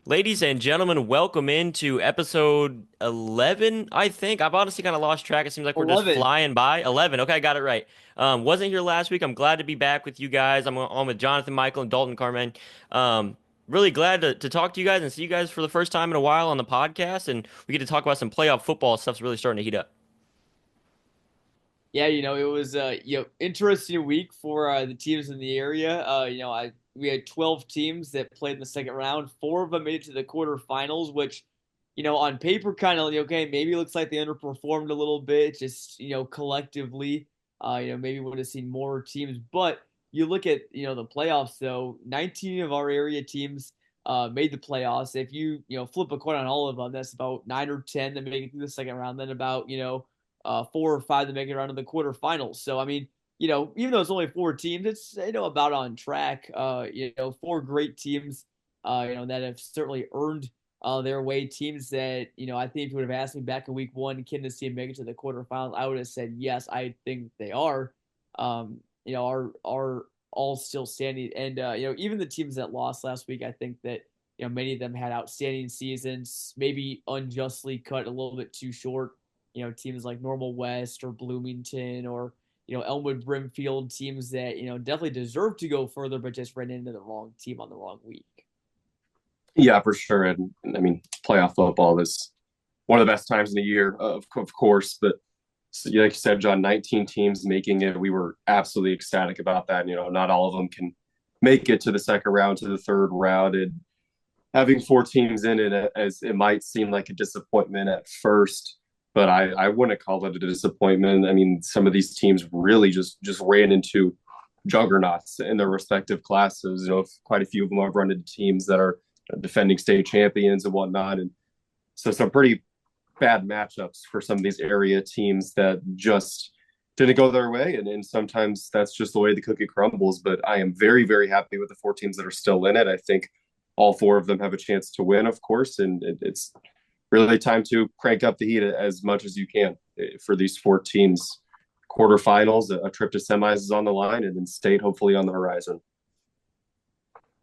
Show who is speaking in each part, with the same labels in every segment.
Speaker 1: Ladies and gentlemen, welcome into episode 11, I think. I've honestly kind of lost track. It seems like we're just
Speaker 2: 11.
Speaker 1: flying by. 11. Okay, I got it right. Wasn't here last week. I'm glad to be back with you guys. I'm on with Jonathan, Michael, and Dalton Carmien. Really glad to talk to you guys and see you guys for the first time in a while on the podcast. And we get to talk about some playoff football. Stuff's really starting to heat up.
Speaker 2: Yeah, it was interesting week for the teams in the area. We had 12 teams that played in the second round. Four of them made it to the quarterfinals, which, on paper kind of okay, maybe it looks like they underperformed a little bit, just, collectively. Maybe would have seen more teams, but you look at, the playoffs though, 19 of our area teams made the playoffs. If you flip a coin on all of them, that's about 9 or 10 that make it through the second round, then about, 4 or 5 to make it around to the quarterfinals. So I mean, even though it's only four teams, it's about on track. Four great teams, that have certainly earned their way. Teams that I think if you would have asked me back in week one, can this team make it to the quarterfinals? I would have said yes. I think they are. Are all still standing, and even the teams that lost last week, I think that many of them had outstanding seasons, maybe unjustly cut a little bit too short. Teams like Normal West or Bloomington or Elmwood Brimfield, teams that definitely deserve to go further, but just ran into the wrong team on the wrong week.
Speaker 3: Yeah, for sure. And I mean, playoff football is one of the best times in the year, of course. But so, like you said, John, 19 teams making it. We were absolutely ecstatic about that. Not all of them can make it to the second round, to the third round. And having four teams in it, as it might seem like a disappointment at first, but I wouldn't call it a disappointment. I mean, some of these teams really just ran into juggernauts in their respective classes. Quite a few of them have run into teams that are defending state champions and whatnot, and so some pretty bad matchups for some of these area teams that just didn't go their way, and sometimes that's just the way the cookie crumbles. But I am very, very happy with the four teams that are still in it. I think all four of them have a chance to win, of course, and it's really time to crank up the heat as much as you can for these four teams. Quarterfinals, a trip to semis is on the line, and then state hopefully on the horizon.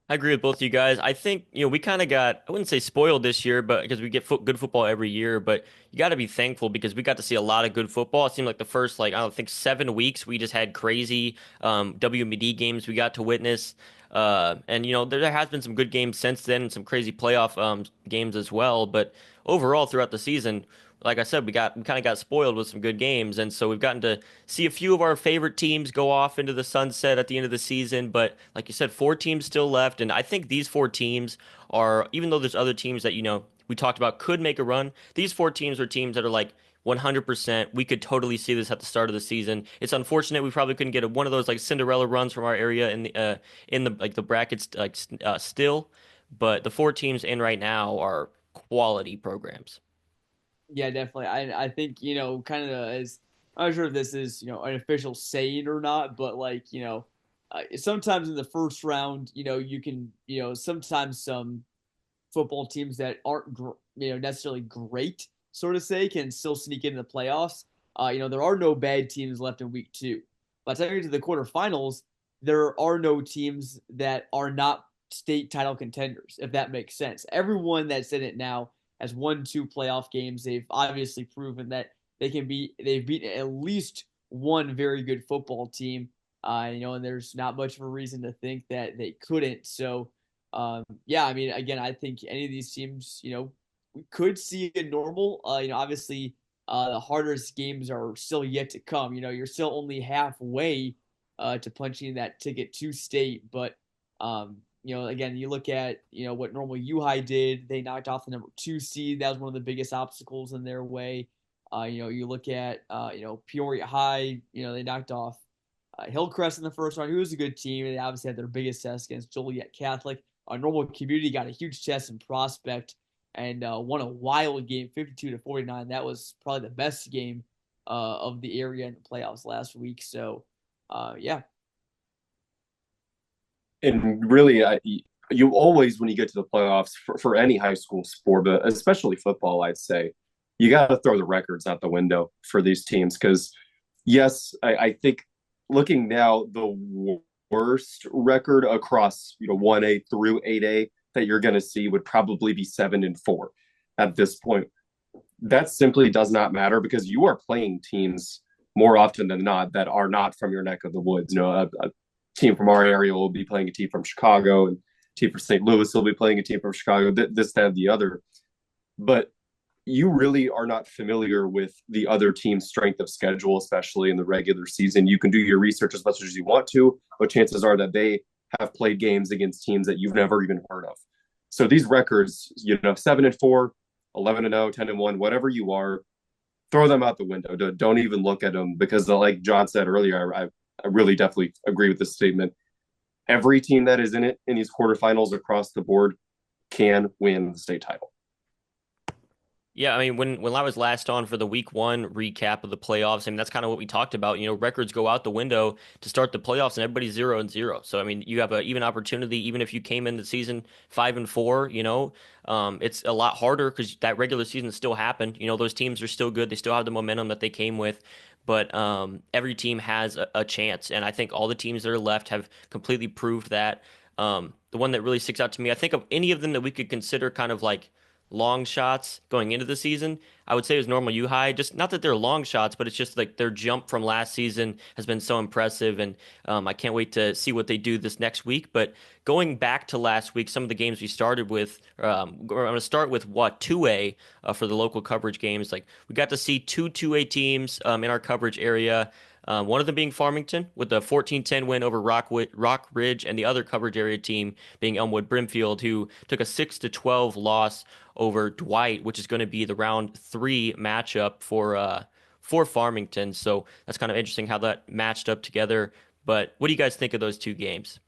Speaker 1: I agree with both of you guys. I think, we kind of got, I wouldn't say spoiled this year, but because we get good football every year, but you got to be thankful because we got to see a lot of good football. It seemed like the first, like, I don't think 7 weeks, we just had crazy WMD games we got to witness. And, there has been some good games since then and some crazy playoff games as well. But overall, throughout the season, like I said, we kind of got spoiled with some good games, and so we've gotten to see a few of our favorite teams go off into the sunset at the end of the season. But like you said, four teams still left, and I think these four teams are, even though there's other teams that we talked about could make a run, these four teams are teams that are like 100%. We could totally see this at the start of the season. It's unfortunate we probably couldn't get one of those like Cinderella runs from our area in the like the brackets still, but the four teams in right now are quality programs.
Speaker 2: Yeah, definitely. I think kind of as I'm not sure if this is an official saying or not, but like sometimes in the first round, you can sometimes some football teams that aren't necessarily great, sort of say, can still sneak into the playoffs. There are no bad teams left in week two. By the time you get to the quarterfinals, there are no teams that are not state title contenders, if that makes sense. Everyone that's in it now has won two playoff games. They've obviously proven that they've beaten at least one very good football team. And there's not much of a reason to think that they couldn't. So yeah, I mean, again, I think any of these teams, we could see a normal. Obviously, the hardest games are still yet to come. You're still only halfway to punching that ticket to state, but again, you look at what normal U-High did. They knocked off the number two seed. That was one of the biggest obstacles in their way. You look at Peoria High. They knocked off Hillcrest in the first round, who was a good team. They obviously had their biggest test against Joliet Catholic. Normal Community got a huge test in Prospect and won a wild game, 52-49. That was probably the best game of the area in the playoffs last week. So, yeah.
Speaker 3: And really, you always, when you get to the playoffs for any high school sport, but especially football, I'd say, you got to throw the records out the window for these teams. Because, yes, I think looking now, the worst record across 1A through 8A that you're going to see would probably be 7-4 at this point. That simply does not matter because you are playing teams more often than not that are not from your neck of the woods. A team from our area will be playing a team from Chicago, and a team from St. Louis will be playing a team from Chicago, this, that, and the other. But you really are not familiar with the other team's strength of schedule, especially in the regular season. You can do your research as much as you want to, but chances are that they have played games against teams that you've never even heard of. So these records, 7-4, 11-0, 10-1, whatever you are, throw them out the window. Don't even look at them because, like John said earlier, I really definitely agree with this statement. Every team that is in it in these quarterfinals across the board can win the state title.
Speaker 1: Yeah, I mean, when I was last on for the week one recap of the playoffs, I mean, that's kind of what we talked about. Records go out the window to start the playoffs, and everybody's 0-0. So, I mean, you have an even opportunity, even if you came in the season 5-4. It's a lot harder because that regular season still happened. Those teams are still good; they still have the momentum that they came with. But every team has a chance, and I think all the teams that are left have completely proved that. The one that really sticks out to me, I think of any of them that we could consider kind of like long shots going into the season, I would say it was normal U-High. Just not that they're long shots, but it's just like their jump from last season has been so impressive, and I can't wait to see what they do this next week. But going back to last week, some of the games we started with, I'm going to start with 2A for the local coverage games. Like we got to see two 2A teams in our coverage area. One of them being Farmington with a 14-10 win over Rock Ridge, and the other coverage area team being Elmwood Brimfield, who took a 6-12 loss over Dwight, which is going to be the round 3 matchup for Farmington. So that's kind of interesting how that matched up together. But what do you guys think of those two games?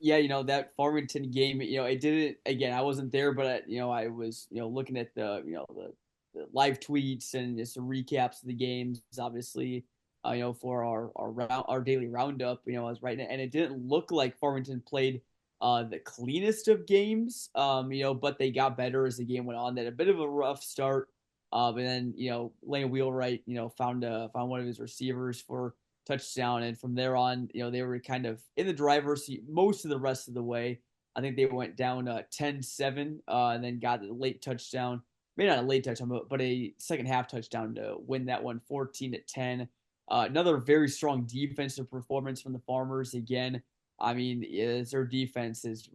Speaker 2: Yeah, that Farmington game, it didn't, again, I wasn't there, but I was, looking at the live tweets and just the recaps of the games, obviously, for our daily roundup, I was writing it, and it didn't look like Farmington played the cleanest of games, but they got better as the game went on. They had a bit of a rough start, and then Lane Wheelwright, found one of his receivers for touchdown, and from there on, they were kind of in the driver's seat most of the rest of the way. I think they went down 10-7, and then got a late touchdown. Maybe not a late touchdown, but a second half touchdown to win that one 14-10. Another very strong defensive performance from the Farmers again. I mean, their defense has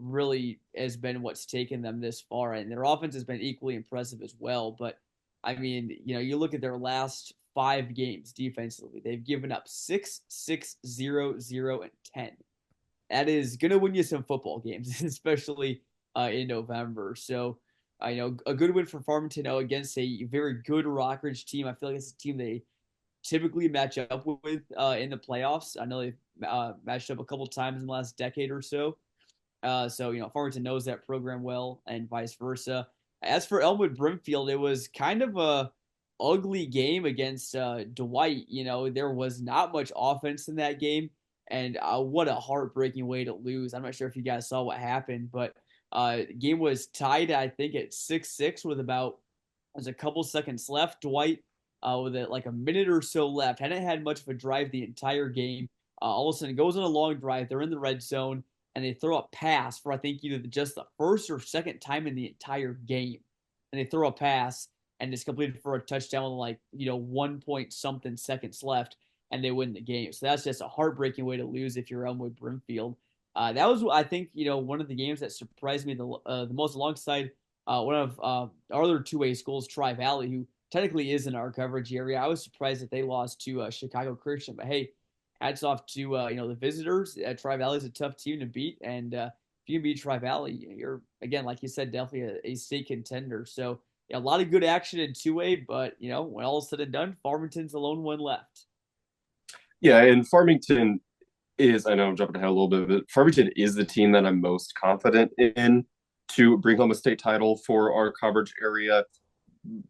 Speaker 2: been what's taken them this far, and their offense has been equally impressive as well. But I mean, you look at their last 5 games defensively, they've given up 6, 6, 0, 0, and 10. That is gonna win you some football games, especially in November. So, a good win for Farmington against a very good Rockridge team. I feel like it's a team they typically match up with in the playoffs. I know they've matched up a couple times in the last decade or so. So Farmington knows that program well, and vice versa. As for Elmwood Brimfield, it was kind of a ugly game against Dwight. There was not much offense in that game, and what a heartbreaking way to lose. I'm not sure if you guys saw what happened, but the game was tied, I think, at 6-6 with there's a couple seconds left. Dwight, with like a minute or so left, hadn't had much of a drive the entire game. All of a sudden, it goes on a long drive. They're in the red zone, and they throw a pass for, I think, either just the first or second time in the entire game. And they throw a pass, and it's completed for a touchdown with 1 point something seconds left, and they win the game. So that's just a heartbreaking way to lose if you're Elmwood Brimfield. That was, I think, one of the games that surprised me the most, alongside one of our other 2A schools, Tri-Valley, who technically is in our coverage area. I was surprised that they lost to Chicago Christian, but hey, hats off to the visitors. Tri-Valley is a tough team to beat, and if you can beat Tri-Valley, you're, again, like you said, definitely a state contender. So a lot of good action in 2A, but when all is said and done, Farmington's the lone one left.
Speaker 3: Yeah, and Farmington is, I know I'm jumping ahead a little bit, but Farmington is the team that I'm most confident in to bring home a state title for our coverage area,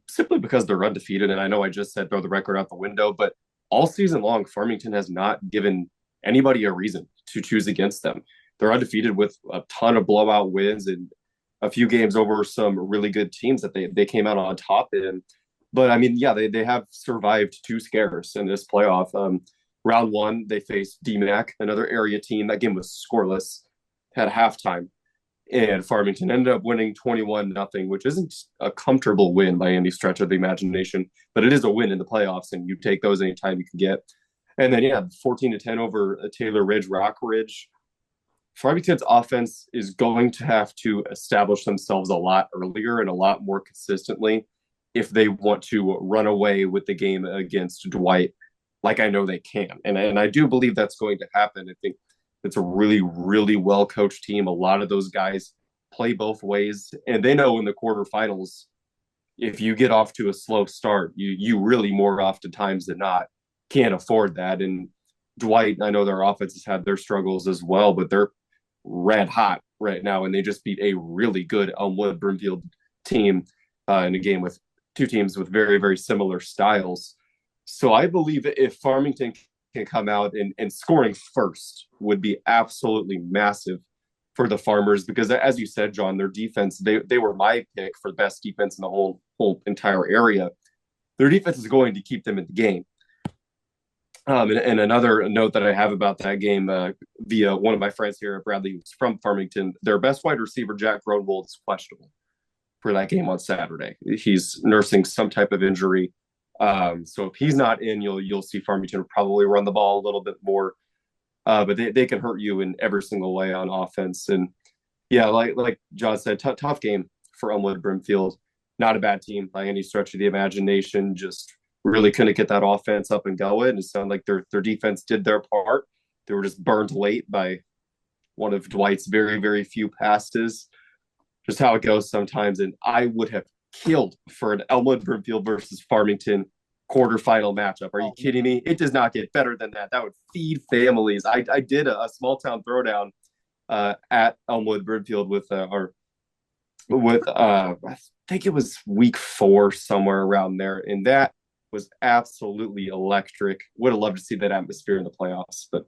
Speaker 3: simply because they're undefeated. And I know I just said throw the record out the window, but all season long, Farmington has not given anybody a reason to choose against them. They're undefeated with a ton of blowout wins and a few games over some really good teams that they came out on top in. But I mean, yeah, they have survived 2 scares in this playoff. Round 1, they faced DMAC, another area team. That game was scoreless, had halftime. and Farmington ended up winning 21-0, which isn't a comfortable win by any stretch of the imagination, but it is a win in the playoffs, and you take those anytime you can get. And then, yeah, 14-10 over Taylor Ridge, Rock Ridge. Farmington's offense is going to have to establish themselves a lot earlier and a lot more consistently if they want to run away with the game against Dwight, like I know they can. And I do believe that's going to happen. I think it's a really, really well coached team. A lot of those guys play both ways, and they know in the quarterfinals, if you get off to a slow start, you really more oftentimes than not can't afford that. And Dwight, I know their offense has had their struggles as well, but they're red hot right now, and they just beat a really good Elmwood Brimfield team in a game with two teams with very, very similar styles. So I believe if Farmington can come out and scoring first would be absolutely massive for the Farmers, because as you said, John, their defense, they were my pick for the best defense in the whole entire area. Their defense is going to keep them in the game. And another note that I have about that game via one of my friends here at Bradley, who's from Farmington, their best wide receiver, Jack Groenwold, is questionable for that game on Saturday. He's nursing some type of injury. So if he's not in, you'll see Farmington probably run the ball a little bit more. But they can hurt you in every single way on offense. And yeah, like John said, tough game for Elmwood Brimfield. Not a bad team by any stretch of the imagination. Just really couldn't get that offense up and going. It sounded like their defense did their part. They were just burned late by one of Dwight's very, very few passes. Just how it goes sometimes. And I would have killed for an Elmwood Brimfield versus Farmington quarterfinal matchup. Are you kidding me? It does not get better than that. That would feed families. I did a small town throwdown at Elmwood Brimfield with I think it was week 4, somewhere around there, and that was absolutely electric. Would have loved to see that atmosphere in the playoffs, but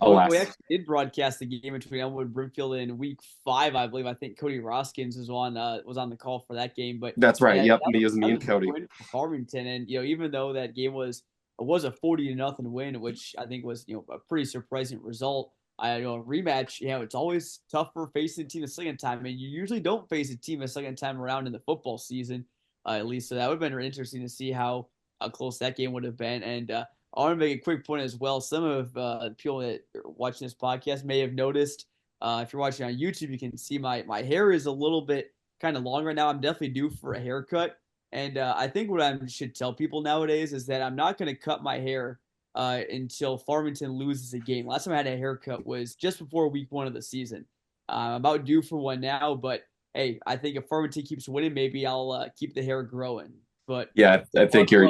Speaker 3: alas.
Speaker 2: We actually did broadcast the game between Elmwood and Brimfield in week 5, I believe. I think Cody Roskins was on the call for that game. But
Speaker 3: That's right.
Speaker 2: yeah,
Speaker 3: Yep, me and Cody.
Speaker 2: Farmington, and even though that game was a 40-0 win, which I think was a pretty surprising result. A rematch. It's always tougher facing a team a second time, and you usually don't face a team a second time around in the football season, at least. So that would have been interesting to see how close that game would have been. And I want to make a quick point as well. Some of the people that are watching this podcast may have noticed. If you're watching on YouTube, you can see my hair is a little bit kind of long right now. I'm definitely due for a haircut. And I think what I should tell people nowadays is that I'm not going to cut my hair until Farmington loses a game. Last time I had a haircut was just before week 1 of the season. I'm about due for one now, but hey, I think if Farmington keeps winning, maybe I'll keep the hair growing. But
Speaker 3: yeah, I think your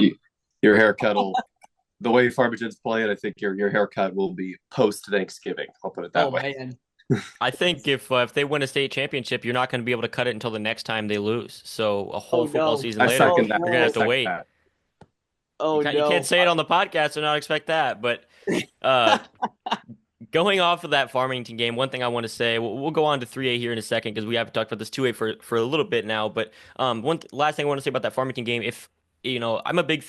Speaker 3: haircut will, the way Farmington's playing, I think your haircut will be post Thanksgiving. I'll put it that way.
Speaker 2: Man.
Speaker 1: I think if they win a state championship, you're not going to be able to cut it until the next time they lose. So a whole football season later,
Speaker 3: second that.
Speaker 1: you're going to have to wait.
Speaker 3: That.
Speaker 1: You can't say it on the podcast and not expect that. But going off of that Farmington game, one thing I want to say, we'll go on to 3A here in a second because we haven't talked about this 2A for a little bit now. But last thing I want to say about that Farmington game, if I'm a big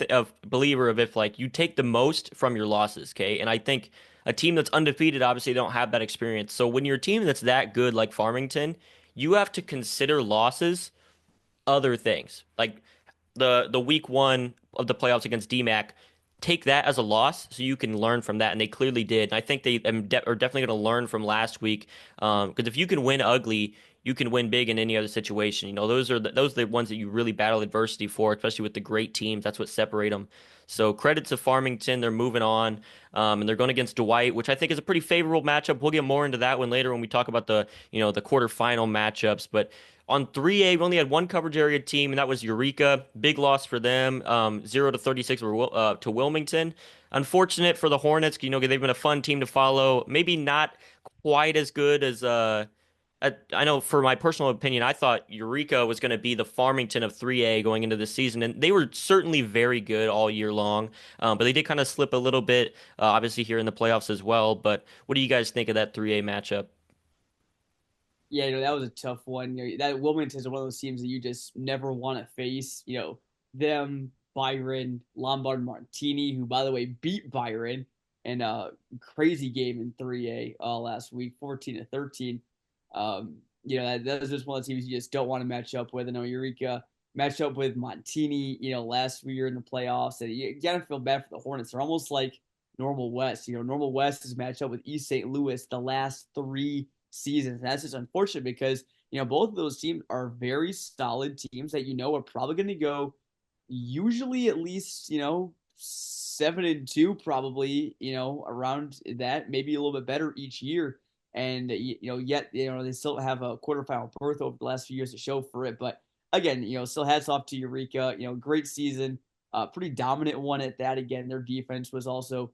Speaker 1: believer of if like you take the most from your losses, okay? And I think a team that's undefeated obviously don't have that experience. So when you're a team that's that good like Farmington, you have to consider losses other things. Like the week 1 of the playoffs against DMAC, take that as a loss so you can learn from that, and they clearly did. And I think they are definitely going to learn from last week, because if you can win ugly, you can win big in any other situation. Those are the ones that you really battle adversity for, especially with the great teams. That's what separate them. So credit to Farmington, they're moving on, and they're going against Dwight, which I think is a pretty favorable matchup. We'll get more into that one later when we talk about the the quarterfinal matchups, but. On 3A, we only had one coverage area team, and that was Eureka. Big loss for them, 0-36 to Wilmington. Unfortunate for the Hornets. They've been a fun team to follow. Maybe not quite as good as I know. For my personal opinion, I thought Eureka was going to be the Farmington of 3A going into the season, and they were certainly very good all year long. But they did kind of slip a little bit, obviously here in the playoffs as well. But what do you guys think of that 3A matchup?
Speaker 2: Yeah, that was a tough one. That Wilmington is one of those teams that you just never want to face. Them, Byron, Lombard, Martini, who by the way beat Byron in a crazy game in 3A last week, 14-13. That's just one of the teams you just don't want to match up with. I know Eureka matched up with Montini, last year in the playoffs. And you got to feel bad for the Hornets. They're almost like Normal West. Normal West has matched up with East St. Louis the last 3 seasons. And that's just unfortunate because, both of those teams are very solid teams that are probably going to go usually at least, 7-2 probably, around that, maybe a little bit better each year. And, yet, they still have a quarterfinal berth over the last few years to show for it. But again, still hats off to Eureka, great season, pretty dominant one at that. Again, their defense was also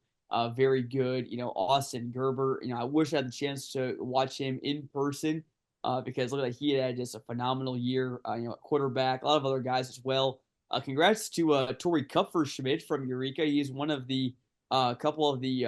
Speaker 2: very good. Austin Gerber, I wish I had the chance to watch him in person because look like he had just a phenomenal year, at quarterback, a lot of other guys as well. Congrats to Tori Kupferschmidt from Eureka. He's one of the couple of the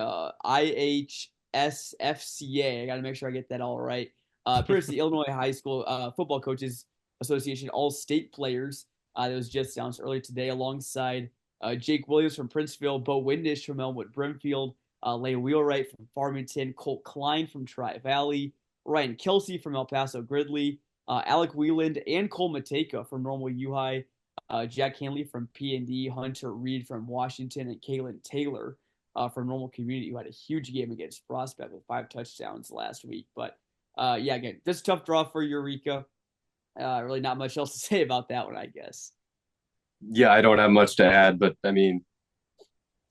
Speaker 2: IHSFCA. I got to make sure I get that all right. Appears the Illinois High School Football Coaches Association All-State Players. That was just announced earlier today, alongside Jake Williams from Princeville, Bo Windish from Elmwood Brimfield, Lane Wheelwright from Farmington, Colt Klein from Tri-Valley, Ryan Kelsey from El Paso Gridley, Alec Wheeland and Cole Mateka from Normal U-High, Jack Hanley from P&D, Hunter Reed from Washington, and Kalen Taylor from Normal Community, who had a huge game against Prospect with 5 touchdowns last week. But yeah, again, just a tough draw for Eureka. Really not much else to say about that one, I guess.
Speaker 3: Yeah, I don't have much to add, but I mean,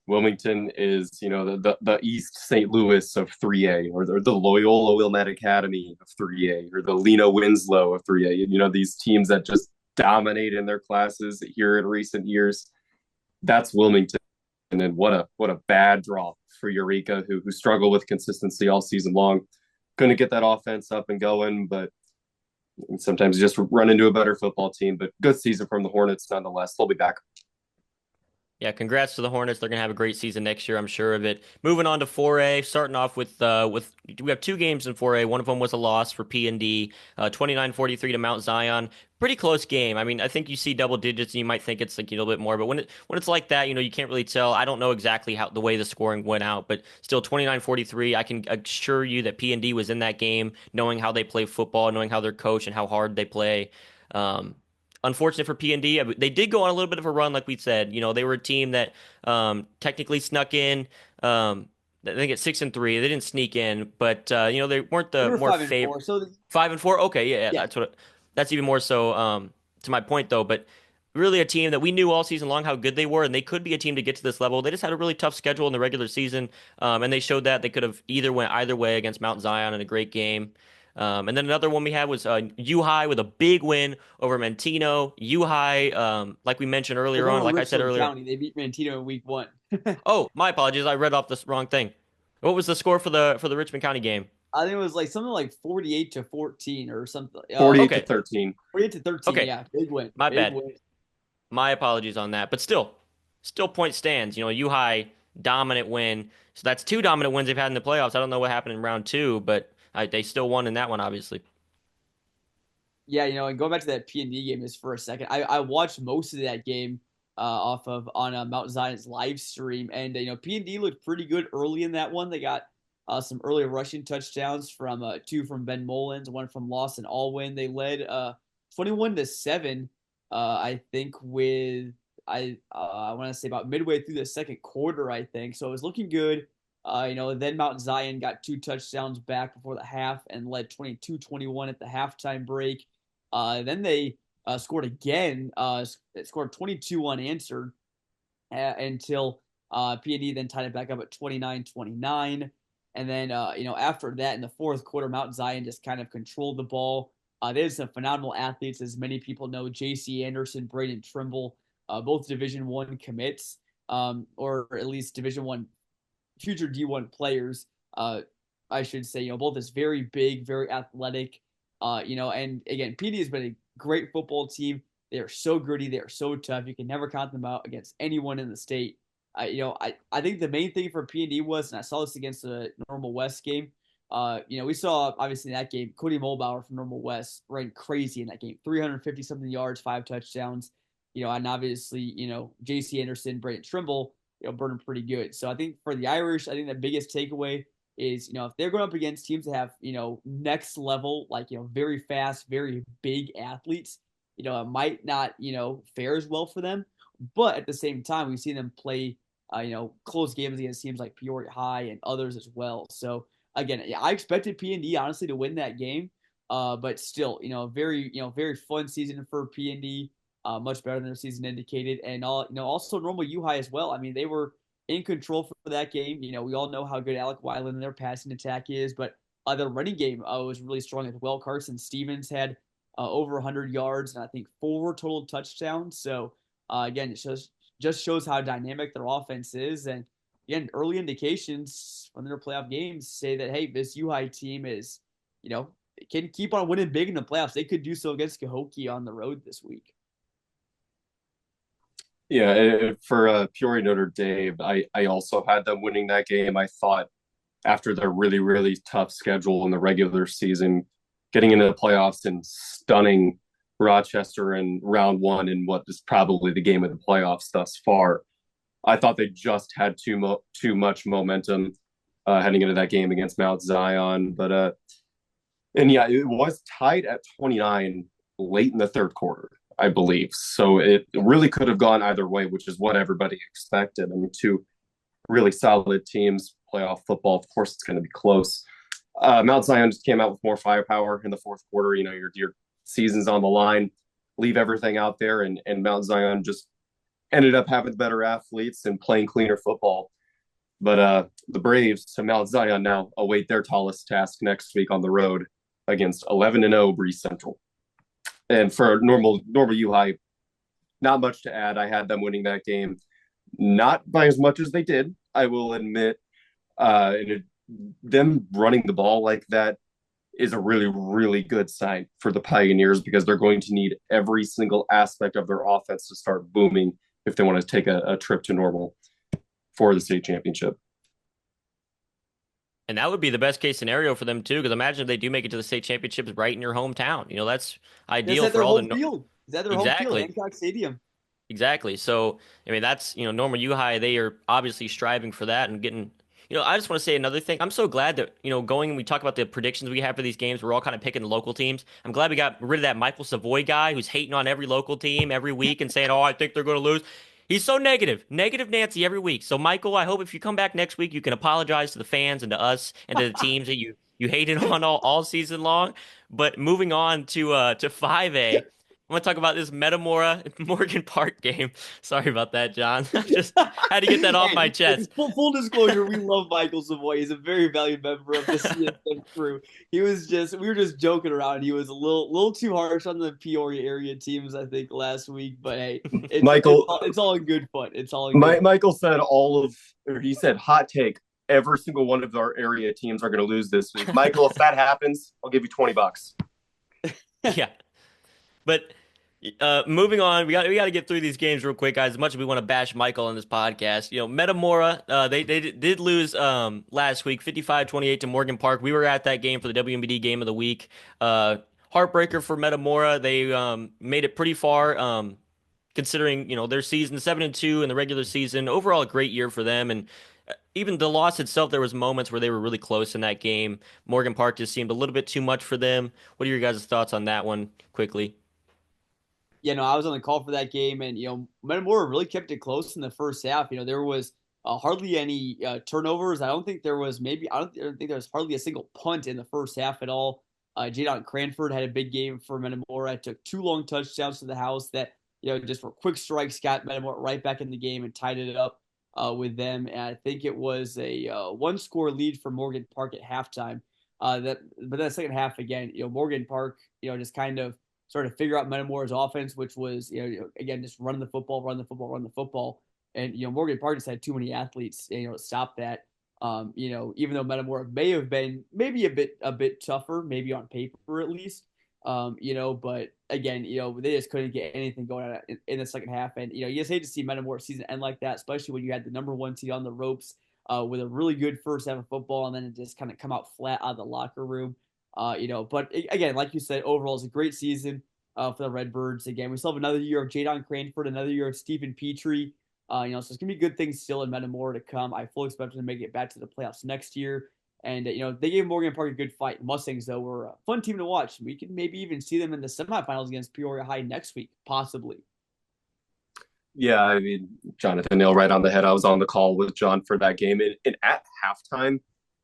Speaker 3: Wilmington is, the East St. Louis of 3A, or the Loyola Wilmette Academy of 3A, or the Lena Winslow of 3A. These teams that just dominate in their classes here in recent years. That's Wilmington, and what a bad draw for Eureka, who struggled with consistency all season long. Couldn't get that offense up and going, but sometimes you just run into a better football team. But good season from the Hornets nonetheless. They'll be back.
Speaker 1: Yeah, congrats to the Hornets. They're gonna have a great season next year, I'm sure of it. Moving on to 4A, starting off with we have 2 games in 4A. One of them was a loss for P&D, 29-43 to Mount Zion. Pretty close game. I mean, I think you see double digits and you might think it's like a little bit more, but when it's like that, you can't really tell. I don't know exactly how the way the scoring went out, but still 29-43. I can assure you that P&D was in that game, knowing how they play football, knowing how they're coached and how hard they play. Unfortunate for P&D. They did go on a little bit of a run, like we said. They were a team that technically snuck in. I think it's 6-3. They didn't sneak in, but they weren't
Speaker 2: They
Speaker 1: the
Speaker 2: were
Speaker 1: more
Speaker 2: 5-4,
Speaker 1: favorite.
Speaker 2: so
Speaker 1: 5-4. Okay, yeah,
Speaker 2: yeah.
Speaker 1: that's even more so. To my point though, but really a team that we knew all season long how good they were, and they could be a team to get to this level. They just had a really tough schedule in the regular season, and they showed that they could have went either way against Mount Zion in a great game. And then another one we had was U-High with a big win over Mantino. U-High, like we mentioned
Speaker 2: It was
Speaker 1: earlier on,
Speaker 2: over
Speaker 1: like I said
Speaker 2: Richland
Speaker 1: earlier.
Speaker 2: County. They beat Mantino in week 1.
Speaker 1: Oh, my apologies. I read off the wrong thing. What was the score for the Richmond County game?
Speaker 2: I think it was like something like 48-14 or something.
Speaker 3: 48 to
Speaker 1: Okay,
Speaker 3: 13.
Speaker 2: 48-13.
Speaker 1: okay,
Speaker 2: Yeah, big win.
Speaker 1: my
Speaker 2: Big
Speaker 1: bad.
Speaker 2: win.
Speaker 1: My apologies on that. But still point stands. U-High dominant win. So that's 2 dominant wins they've had in the playoffs. I don't know what happened in round 2, but they still won in that one, obviously.
Speaker 2: Yeah, and going back to that P&D game just for a second, I watched most of that game off of on Mount Zion's live stream, and P&D looked pretty good early in that one. They got some early rushing touchdowns from 2 from Ben Mullins, 1 from Lawson Allwin. They led 21-7, I think, with I want to say about midway through the second quarter, I think. So it was looking good. Then Mount Zion got 2 touchdowns back before the half and led 22-21 at the halftime break. Then they scored again. Scored 22 unanswered until P&D then tied it back up at 29-29. And then, after that in the fourth quarter, Mount Zion just kind of controlled the ball. They had some phenomenal athletes, as many people know. J.C. Anderson, Braden Trimble, both Division I commits, or at least Division I future D1 players. I should say, both is very big, very athletic. And again, PD has been a great football team. They are so gritty. They are so tough. You can never count them out against anyone in the state. I think the main thing for P&D was, and I saw this against the Normal West game. We saw obviously in that game, Cody Mulbauer from Normal West ran crazy in that game, 350 something yards, 5 touchdowns. And obviously, J.C. Anderson, Braden Trimble, burning pretty good. So I think for the Irish, I think the biggest takeaway is, if they're going up against teams that have, next level, like, very fast, very big athletes, it might not, fare as well for them. But at the same time, we've seen them play, close games against teams like Peoria High and others as well. So again, I expected P&D honestly to win that game. But still, very fun season for P&D. Much better than their season indicated, and also normal U-High as well. I mean, they were in control for that game. We all know how good Alec Weiland and their passing attack is, but the running game was really strong as well. Carson Stevens had over 100 yards and I think 4 total touchdowns. So again, it just shows how dynamic their offense is, and again, early indications from their playoff games say that hey, this U-High team is, can keep on winning big in the playoffs. They could do so against Cahokia on the road this week.
Speaker 3: Yeah, for Peoria Notre Dame, I also had them winning that game. I thought after their really, really tough schedule in the regular season, getting into the playoffs and stunning Rochester in round one in what is probably the game of the playoffs thus far, I thought they just had too much momentum heading into that game against Mount Zion. And yeah, it was tied at 29 late in the third quarter, I believe. So it really could have gone either way, which is what everybody expected. I mean, two really solid teams, playoff football. Of course, it's going to be close. Mount Zion just came out with more firepower in the fourth quarter. Your season's on the line. Leave everything out there, and Mount Zion just ended up having better athletes and playing cleaner football. But the Braves to Mount Zion now await their tallest task next week on the road against 11-0 Breeze Central. And for normal U-High, not much to add. I had them winning that game, not by as much as they did, I will admit. Them running the ball like that is a really, really good sign for the Pioneers because they're going to need every single aspect of their offense to start booming if they want to take a trip to Normal for the state championship.
Speaker 1: And that would be the best case scenario for them too, because imagine if they do make it to the state championships right in your hometown. That's
Speaker 2: That's
Speaker 1: ideal
Speaker 2: at
Speaker 1: for
Speaker 2: their
Speaker 1: all
Speaker 2: home
Speaker 1: the
Speaker 2: field. Is that their home field,
Speaker 1: exactly.
Speaker 2: Hancock Stadium?
Speaker 1: Exactly. So, I mean, that's, Normal U-High, they are obviously striving for that and getting, I just want to say another thing. I'm so glad that, we talk about the predictions we have for these games. We're all kind of picking the local teams. I'm glad we got rid of that Michael Savoy guy who's hating on every local team every week and saying, oh, I think they're going to lose. He's so negative, negative Nancy every week. So, Michael, I hope if you come back next week, you can apologize to the fans and to us and to the teams that you hated on all season long. But moving on to 5A. I'm gonna talk about this Metamora Morgan Park game. Sorry about that, John. I just had to get that off my
Speaker 2: Hey,
Speaker 1: chest.
Speaker 2: full disclosure, we love Michael Savoy. He's a very valued member of the CSM crew. We were just joking around. He was a little too harsh on the Peoria area teams, I think, last week. But hey,
Speaker 3: Michael
Speaker 2: it's all in good fun. It's all in good.
Speaker 3: Michael said he said hot take. Every single one of our area teams are going to lose this week. Michael, if that happens, I'll give you $20.
Speaker 1: Yeah, but moving on, we got to get through these games real quick, guys. As much as we want to bash Michael on this podcast, Metamora, they did lose last week, 55-28 to Morgan Park. We were at that game for the WMBD Game of the Week. Heartbreaker for Metamora. They made it pretty far. Considering their season 7-2 in the regular season, overall a great year for them, and even the loss itself, there was moments where they were really close in that game. Morgan Park just seemed a little bit too much for them. What are your guys' thoughts on that one, quickly?
Speaker 2: Yeah, no, I was on the call for that game, and Metamora really kept it close in the first half. There was hardly any turnovers. I don't think there was hardly a single punt in the first half at all. Jadon Cranford had a big game for Metamora. It took 2 long touchdowns to the house that just for quick strikes got Metamora right back in the game and tied it up with them. And I think it was a 1-score lead for Morgan Park at halftime. But that second half again, Morgan Park, just kind of started to figure out Metamora's offense, which was, again, just run the football, run the football, run the football. And, Morgan Park just had too many athletes, to stop that. Even though Metamora may have been maybe a bit tougher, maybe on paper at least, but again, they just couldn't get anything going on in the second half. And, you just hate to see Metamora season end like that, especially when you had the number 1 seed on the ropes with a really good first half of football and then it just kind of come out flat out of the locker room. But again, like you said, overall, it's a great season for the Redbirds. Again, we still have another year of Jadon Cranford, another year of Stephen Petrie. So it's gonna be good things still in Metamora to come. I fully expect them to make it back to the playoffs next year. And they gave Morgan Park a good fight. Mustangs though were a fun team to watch. We could maybe even see them in the semifinals against Peoria High next week, possibly.
Speaker 3: Yeah, I mean, Jonathan nailed right on the head. I was on the call with John for that game, and at halftime,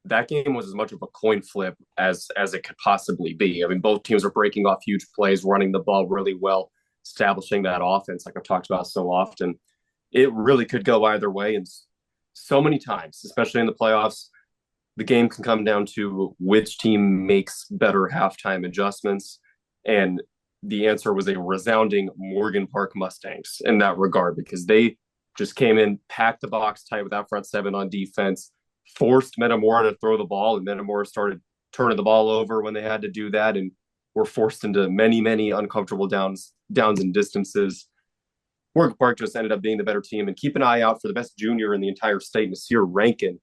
Speaker 3: that game was as much of a coin flip as it could possibly be. I mean, both teams were breaking off huge plays, running the ball really well, establishing that offense, like I've talked about so often. It really could go either way, and so many times, especially in the playoffs, the game can come down to which team makes better halftime adjustments. And the answer was a resounding Morgan Park Mustangs in that regard because they just came in, packed the box tight with that front seven on defense, forced Metamora to throw the ball, and Metamora started turning the ball over when they had to do that, and were forced into many, many uncomfortable downs and distances. Morgan Park just ended up being the better team. And keep an eye out for the best junior in the entire state, Nasir Rankin,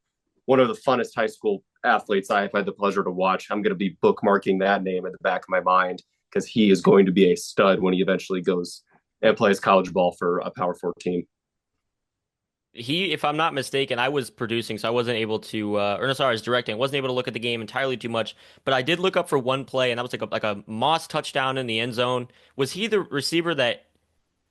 Speaker 3: one of the funnest high school athletes I've had the pleasure to watch. I'm going to be bookmarking that name at the back of my mind because he is going to be a stud when he eventually goes and plays college ball for a Power Four team.
Speaker 1: If I'm not mistaken, I was producing, so I wasn't able to, or no, sorry, I was directing. I wasn't able to look at the game entirely too much, but I did look up for one play, and that was like a Moss touchdown in the end zone. Was he the receiver that?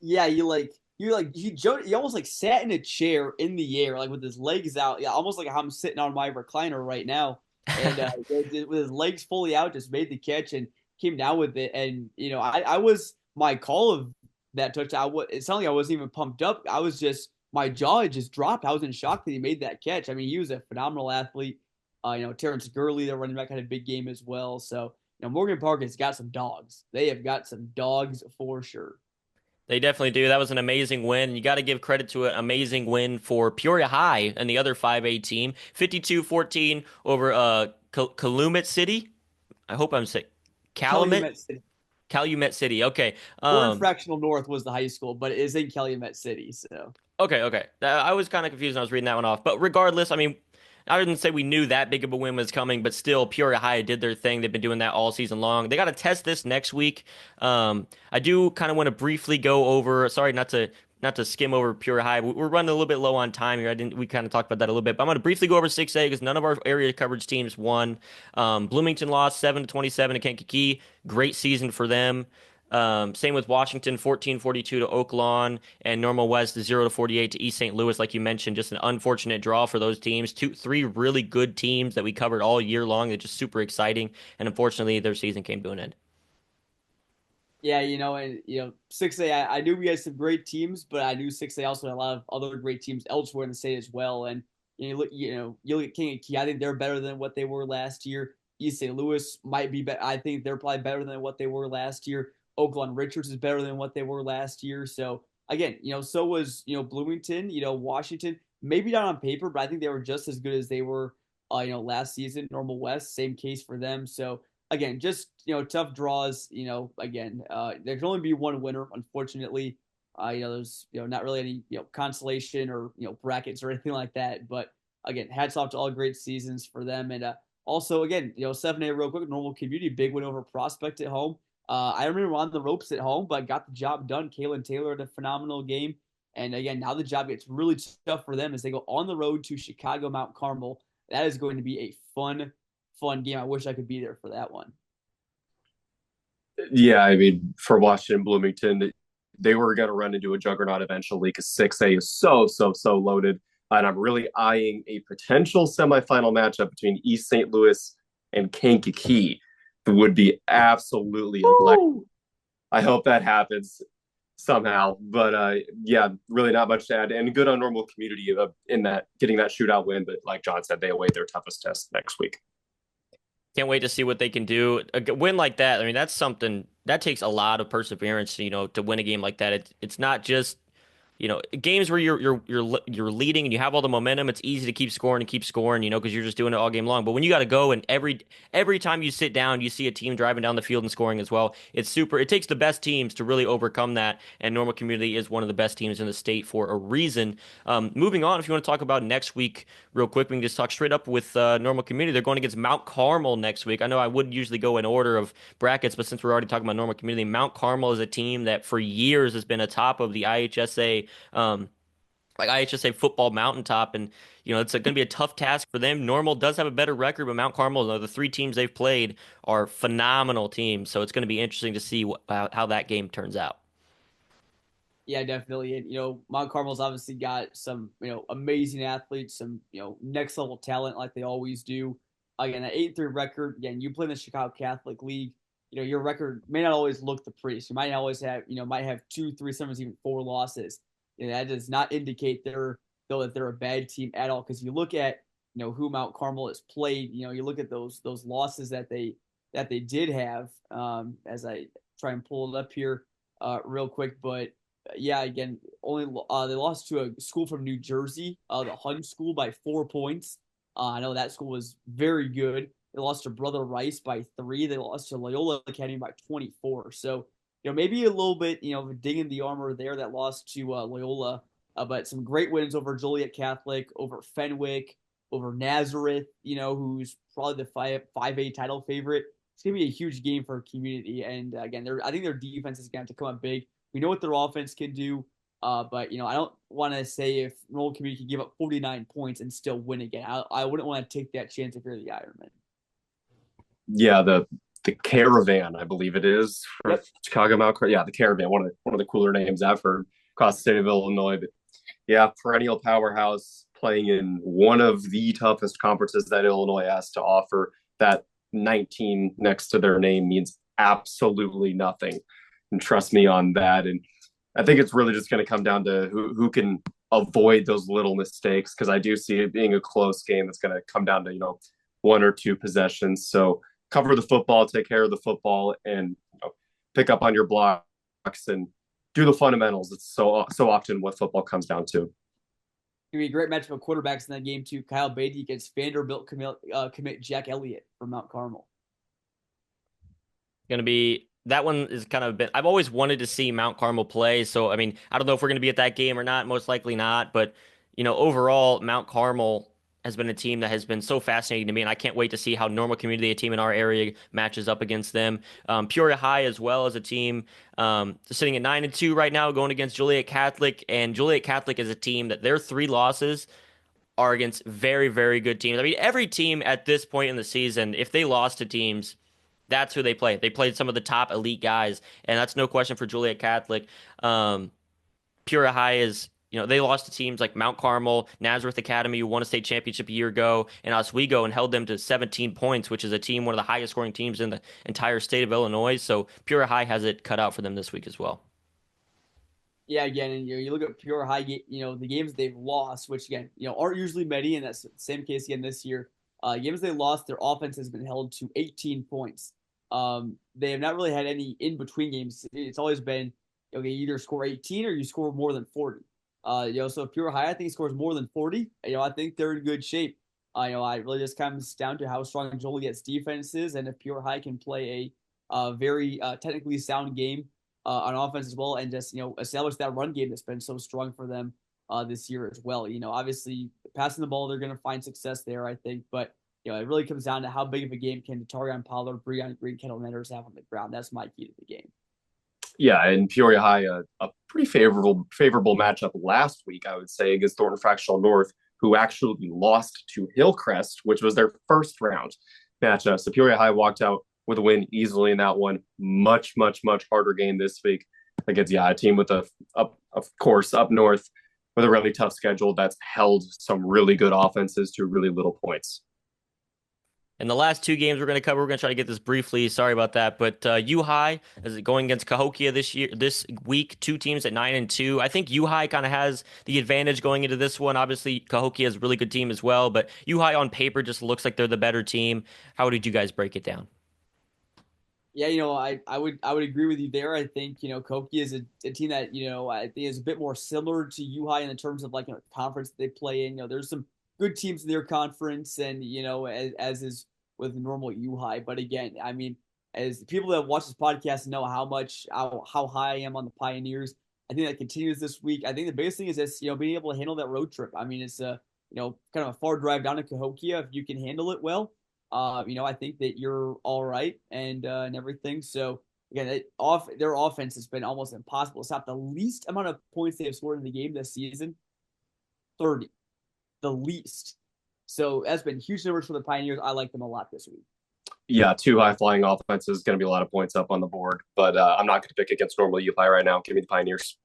Speaker 2: Yeah, he almost like sat in a chair in the air, like with his legs out. Yeah, almost like how I'm sitting on my recliner right now, and with his legs fully out, just made the catch and came down with it. And I was my call of that touchdown. It sounded like I wasn't even pumped up. I was just my jaw had just dropped. I was in shock that he made that catch. I mean, he was a phenomenal athlete. Terrence Gurley, the running back, had a big game as well. So Morgan Park has got some dogs. They have got some dogs for sure.
Speaker 1: They definitely do. That was an amazing win. You got to give credit to an amazing win for Peoria High and the other 5A team. 52-14 over Calumet City. I hope I'm saying Calumet
Speaker 2: Calumet City.
Speaker 1: Calumet City. Okay.
Speaker 2: We're in Fractional North was the high school, but it is in Calumet City. So
Speaker 1: Okay. I was kind of confused when I was reading that one off. But regardless, I mean, I didn't say we knew that big of a win was coming, but still, Peoria High did their thing. They've been doing that all season long. They got to test this next week. I do kind of want to briefly go over. Sorry, not to skim over Peoria High. We're running a little bit low on time here. We kind of talked about that a little bit, but I'm going to briefly go over 6A because none of our area coverage teams won. Bloomington lost 7-27 to Kankakee. Great season for them. Same with Washington, 14-42 to Oak Lawn, and Normal West 0-48 to East St. Louis, like you mentioned. Just an unfortunate draw for those teams. Three really good teams that we covered all year long. They're just super exciting, and unfortunately, their season came to an end.
Speaker 2: yeah, and 6A. I knew we had some great teams, but I knew 6A also had a lot of other great teams elsewhere in the state as well. And you look at King and Key. I think they're better than what they were last year. East St. Louis might be better. I think they're probably better than what they were last year. Oakland Richards is better than what they were last year. So again, so was Bloomington. Washington. Maybe not on paper, but I think they were just as good as they were. Last season. Normal West, same case for them. So again, just tough draws. Again, there can only be one winner, unfortunately. There's not really any consolation or brackets or anything like that. But again, hats off to all great seasons for them. And also, again, 7A real quick, Normal Community, big win over Prospect at home. I remember on the ropes at home, but got the job done. Kalen Taylor had a phenomenal game. And again, now the job gets really tough for them as they go on the road to Chicago Mount Carmel. That is going to be a fun game. I wish I could be there for that one.
Speaker 3: Yeah, I mean, for Washington Bloomington, they were going to run into a juggernaut eventually because 6A is so loaded. And I'm really eyeing a potential semifinal matchup between East St. Louis and Kankakee. That would be absolutely electric. I hope that happens somehow. But yeah, really not much to add. And good on Normal Community in that getting that shootout win. But like John said, they await their toughest test next week.
Speaker 1: Can't wait to see what they can do. A win like that, I mean, that's something that takes a lot of perseverance, to win a game like that. It's not just games where you're leading and you have all the momentum. It's easy to keep scoring, because you're just doing it all game long. But when you got to go and every time you sit down, you see a team driving down the field and scoring as well. It's super. It takes the best teams to really overcome that. And Normal Community is one of the best teams in the state for a reason. Moving on, if you want to talk about next week real quick, we can just talk straight up with Normal Community. They're going against Mount Carmel next week. I know I would usually go in order of brackets, but since we're already talking about Normal Community, Mount Carmel is a team that for years has been atop of the IHSA um, like IHSA football mountaintop, and it's going to be a tough task for them. Normal does have a better record, but Mount Carmel, the three teams they've played are phenomenal teams, so it's going to be interesting to see how that game turns out.
Speaker 2: Yeah, definitely. And Mount Carmel's obviously got some amazing athletes, some next level talent like they always do. Again, an 8-3 record. Again, you play in the Chicago Catholic League. Your record may not always look the prettiest. You might always have might have two, three, sometimes even four losses. That does not indicate that they're a bad team at all. Because you look at who Mount Carmel has played. You look at those losses that they did have. As I try and pull it up here real quick, but yeah, again, only they lost to a school from New Jersey, the Hun School by 4 points. I know that school was very good. They lost to Brother Rice by 3. They lost to Loyola Academy by 24. So, maybe a little bit, ding in the armor there that lost to Loyola, but some great wins over Joliet Catholic, over Fenwick, over Nazareth, who's probably the 5A title favorite. It's gonna be a huge game for a community, and again, I think their defense is gonna have to come up big. We know what their offense can do, but I don't want to say if Nolan Community can give up 49 points and still win again. I wouldn't want to take that chance if you're the Ironman.
Speaker 3: Yeah, the Caravan, I believe it is for
Speaker 2: Yep.
Speaker 3: Chicago Mount. Yeah, the Caravan, one of the cooler names I've heard across the state of Illinois. But yeah, perennial powerhouse playing in one of the toughest conferences that Illinois has to offer. That 19 next to their name means absolutely nothing, and trust me on that. And I think it's really just going to come down to who can avoid those little mistakes, because I do see it being a close game that's going to come down to one or two possessions. So cover the football, take care of the football, and pick up on your blocks and do the fundamentals. It's so often what football comes down to.
Speaker 2: Gonna be a great matchup of quarterbacks in that game too. Kyle Beatty against Vanderbilt commit Jack Elliott from Mount Carmel.
Speaker 1: Going to be that one is kind of been. I've always wanted to see Mount Carmel play, so I mean, I don't know if we're going to be at that game or not. Most likely not, but overall, Mount Carmel has been a team that has been so fascinating to me, and I can't wait to see how Normal Community, a team in our area, matches up against them. Peoria High as well as a team sitting at 9-2 right now, going against Joliet Catholic, and Joliet Catholic is a team that their three losses are against very, very good teams. I mean, every team at this point in the season, if they lost to teams, that's who they play. They played some of the top elite guys, and that's no question for Joliet Catholic. Um, Peoria High is, they lost to teams like Mount Carmel, Nazareth Academy, who won a state championship a year ago, and Oswego, and held them to 17 points, which is a team, one of the highest scoring teams in the entire state of Illinois. So Peoria High has it cut out for them this week as well.
Speaker 2: Yeah, again, and you look at Pure High, the games they've lost, which again, aren't usually many, and that's the same case again this year. Games they lost, their offense has been held to 18 points. They have not really had any in between games. It's always been okay, you either score 18 or you score more than 40. So if Pure High, I think scores more than 40. I think they're in good shape. I really just comes down to how strong Joliet's defense is, and if Pure High can play a very technically sound game on offense as well, and just establish that run game that's been so strong for them this year as well. Obviously passing the ball, they're going to find success there, I think, but it really comes down to how big of a game can Tarion Pollard, Breon Green, Kendall Netters have on the ground. That's my key to the game.
Speaker 3: Yeah, and Peoria High, a pretty favorable matchup last week, I would say, against Thornton Fractional North, who actually lost to Hillcrest, which was their first round matchup. So Peoria High walked out with a win easily in that one. Much, much, much harder game this week against a team with of course up north with a really tough schedule that's held some really good offenses to really little points.
Speaker 1: And the last two games we're going to cover, we're going to try to get this briefly. Sorry about that, but U-High is going against Cahokia this week. Two teams at 9-2. I think U-High kind of has the advantage going into this one. Obviously, Cahokia is a really good team as well, but U-High on paper just looks like they're the better team. How did you guys break it down?
Speaker 2: Yeah, I would agree with you there. I think Koki is a team that I think is a bit more similar to U-High in the terms of like conference they play in. There's some good teams in their conference, and as is with normal U-High. But again, I mean, as people that watch this podcast know how high I am on the Pioneers. I think that continues this week. I think the biggest thing is this, being able to handle that road trip. I mean, it's a kind of a far drive down to Cahokia. If you can handle it well, I think that you're all right and everything. So again, their offense has been almost impossible. It's not the least amount of points they have scored in the game this season. 30, the least. So that's been huge numbers for the Pioneers. I like them a lot this week.
Speaker 3: Yeah, two high flying offenses, going to be a lot of points up on the board, but I'm not going to pick against normal U-High right now. Give me the Pioneers.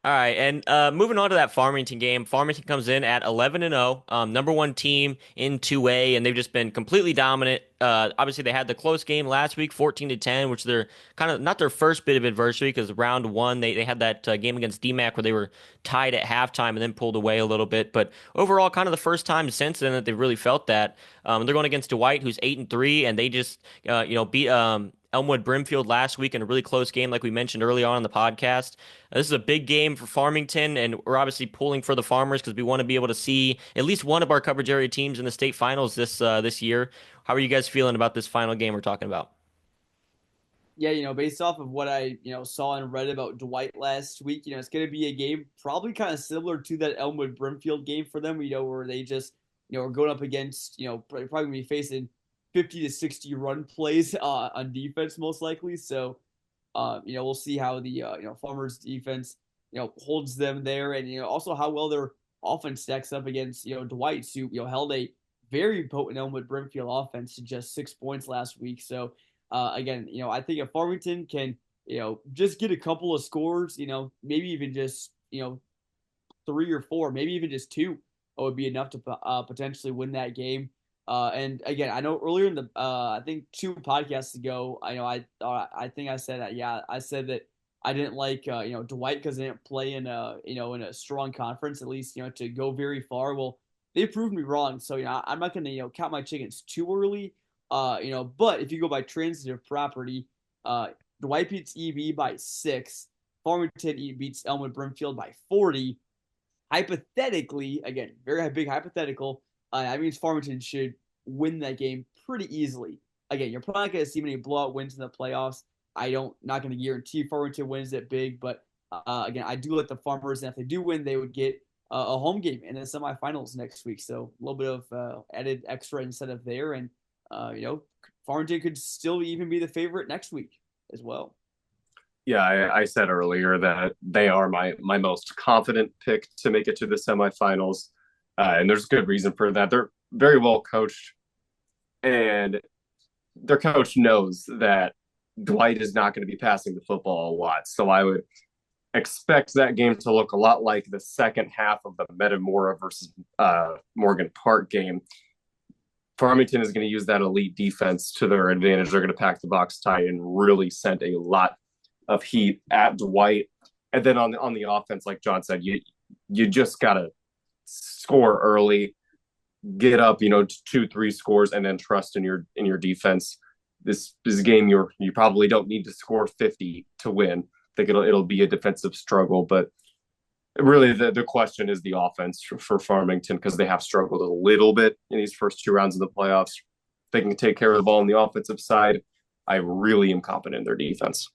Speaker 1: All right, and moving on to that Farmington game. Farmington comes in at 11-0, number one team in 2A, and they've just been completely dominant. Obviously, they had the close game last week, 14-10, which they're kind of not their first bit of adversity because round one they had that game against DMAC where they were tied at halftime and then pulled away a little bit. But overall, kind of the first time since then that they've really felt that. They're going against Dwight, who's 8-3, and they just beat Elmwood Brimfield last week in a really close game, like we mentioned early on in the podcast. This is a big game for Farmington, and we're obviously pulling for the Farmers because we want to be able to see at least one of our coverage area teams in the state finals this year. How are you guys feeling about this final game we're talking about?
Speaker 2: Yeah, based off of what I, saw and read about Dwight last week, it's going to be a game probably kind of similar to that Elmwood Brimfield game for them, where they just, are going up against, probably going to be facing 50 to 60 run plays on defense most likely. So, we'll see how the, Farmers defense, holds them there, and, also how well their offense stacks up against, Dwight, who, held a very potent Elmwood Brimfield offense to just 6 points last week. So, again, I think if Farmington can, just get a couple of scores, maybe even just, 3 or 4, maybe even just two, would be enough to potentially win that game. And again, I know earlier in the, I think 2 podcasts ago, I think I said that, yeah, I said that I didn't like, Dwight because they didn't play in a, in a strong conference, at least, to go very far. Well, they proved me wrong. So, I'm not going to, count my chickens too early. But if you go by transitive property, Dwight beats EB by 6. Farmington beats Elmwood Brimfield by 40. Hypothetically, again, very big hypothetical, that means Farmington should win that game pretty easily. Again, you're probably not going to see many blowout wins in the playoffs. Not going to guarantee Farmington wins it big, but again, I do like the Farmers, and if they do win, they would get a home game in the semifinals next week. So a little bit of added extra incentive there, and Farmington could still even be the favorite next week as well.
Speaker 3: Yeah, I said earlier that they are my most confident pick to make it to the semifinals, and there's good reason for that. They're very well coached, and their coach knows that Dwight is not going to be passing the football a lot. So I would expect that game to look a lot like the second half of the Metamora versus Morgan Park game. Farmington is going to use that elite defense to their advantage. They're going to pack the box tight and really send a lot of heat at Dwight. And then on the offense, like John said, you just got to score early, get up, 2-3 scores, and then trust in your defense. This is a game you probably don't need to score 50 to win. I think it'll be a defensive struggle, but really the question is the offense for Farmington because they have struggled a little bit in these first 2 rounds of the playoffs. If they can take care of the ball on the offensive side, I really am confident in their defense.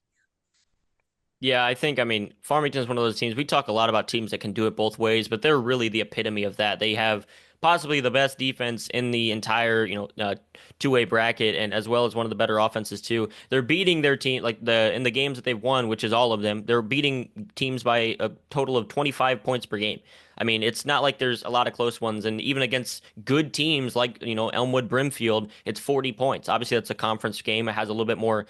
Speaker 1: Yeah, I mean, Farmington is one of those teams. We talk a lot about teams that can do it both ways, but they're really the epitome of that. They have possibly the best defense in the entire, 2A bracket, and as well as one of the better offenses too. They're beating their team in the games that they've won, which is all of them. They're beating teams by a total of 25 points per game. I mean, it's not like there's a lot of close ones, and even against good teams like, Elmwood Brimfield, it's 40 points. Obviously, that's a conference game. It has a little bit more,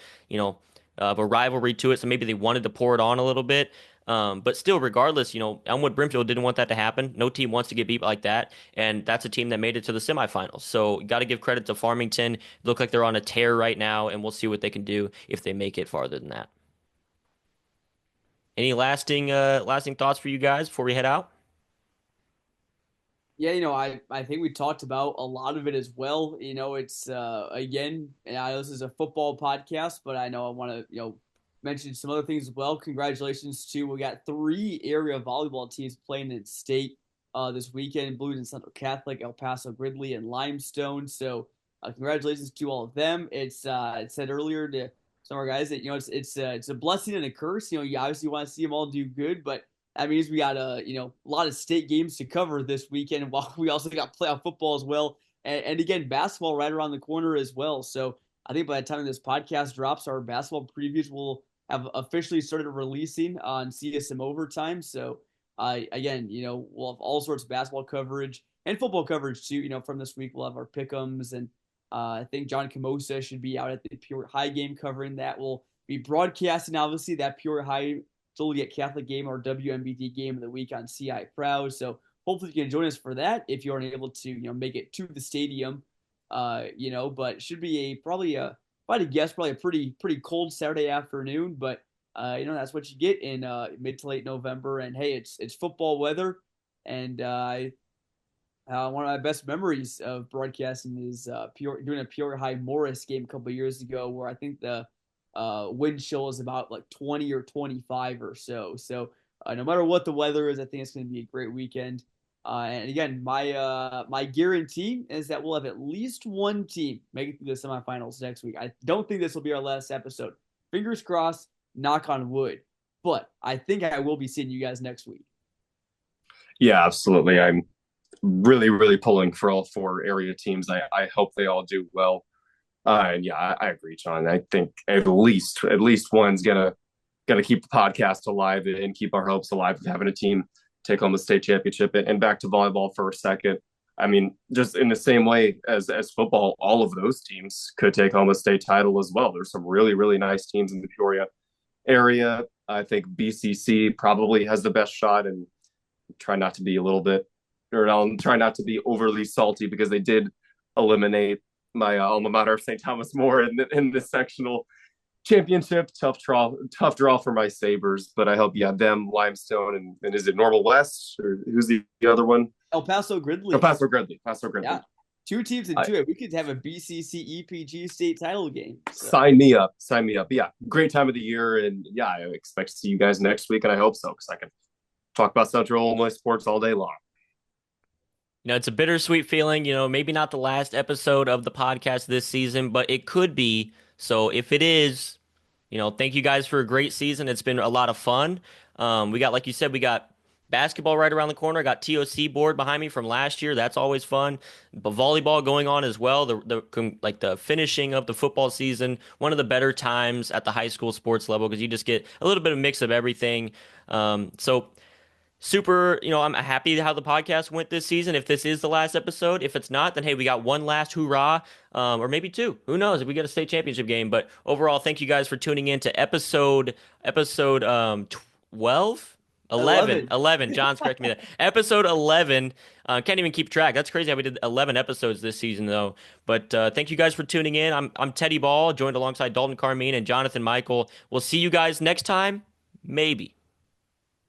Speaker 1: of a rivalry to it, so maybe they wanted to pour it on a little bit. But still, regardless, Elmwood Brimfield didn't want that to happen. No team wants to get beat like that, and that's a team that made it to the semifinals. So got to give credit to Farmington. Look like they're on a tear right now, and we'll see what they can do if they make it farther than that. Any lasting thoughts for you guys before we head out?
Speaker 2: Yeah, I think we talked about a lot of it as well. It's again, this is a football podcast, but I know I want to, mention some other things as well. Congratulations to we got 3 area volleyball teams playing in state this weekend: Blues and Central Catholic, El Paso Gridley, and Limestone. So congratulations to all of them. It's it said earlier to some of our guys that it's a blessing and a curse. You obviously want to see them all do good, but that means we got a lot of state games to cover this weekend, while we also got playoff football as well, and again basketball right around the corner as well. So I think by the time this podcast drops, our basketball previews will have officially started releasing on CSM Overtime. So Again, we'll have all sorts of basketball coverage and football coverage too. From this week, we'll have our pick'ems, and I think John Camosa should be out at the Peoria High game covering that. We'll be broadcasting, obviously, that Peoria High Joliet Catholic game or WMBD game of the week on CI Proud. So hopefully you can join us for that if you aren't able to, make it to the stadium. But it should be if I had to guess, probably a pretty cold Saturday afternoon. But that's what you get in mid to late November. And hey, it's football weather, and one of my best memories of broadcasting is doing a Peoria High Morris game a couple of years ago, where I think the wind chill is about like 20 or 25 or so. So no matter what the weather is, I think it's going to be a great weekend. And again, my guarantee is that we'll have at least one team make it through the semifinals next week. I don't think this will be our last episode. Fingers crossed, knock on wood. But I think I will be seeing you guys next week.
Speaker 3: Yeah, absolutely. I'm really, really pulling for all four area teams. I hope they all do well. And yeah, I agree, John. I think at least one's gonna keep the podcast alive and keep our hopes alive of having a team take home the state championship. And back to volleyball for a second. I mean, just in the same way as football, all of those teams could take home a state title as well. There's some really, really nice teams in the Peoria area. I think BCC probably has the best shot, and try not to be a little bit, or I'll try not to be overly salty because they did eliminate my alma mater, St. Thomas More, in the sectional championship. Tough draw for my Sabres, but I hope you have them, Limestone, and is it Normal West, or who's the other one?
Speaker 2: El Paso Gridley.
Speaker 3: Paso Gridley.
Speaker 2: Yeah. Two teams in two. We could have a BCC EPG state title game.
Speaker 3: So. Sign me up. Yeah, great time of the year, and yeah, I expect to see you guys next week, and I hope so, because I can talk about Central Illinois sports all day long.
Speaker 1: It's a bittersweet feeling, maybe not the last episode of the podcast this season, but it could be. So if it is, thank you guys for a great season. It's been a lot of fun. Like you said, we got basketball right around the corner. I got TOC board behind me from last year. That's always fun. But volleyball going on as well. The finishing of the football season, one of the better times at the high school sports level, because you just get a little bit of mix of everything. So super, I'm happy how the podcast went this season. If this is the last episode, if it's not, then hey, we got one last hoorah, or maybe two. Who knows if we get a state championship game? But overall, thank you guys for tuning in to episode 12. 11. John's correcting me there. Episode 11. Can't even keep track. That's crazy how we did 11 episodes this season, though. But thank you guys for tuning in. I'm Teddy Ball, joined alongside Dalton Carmien and Jonathan Michael. We'll see you guys next time. Maybe.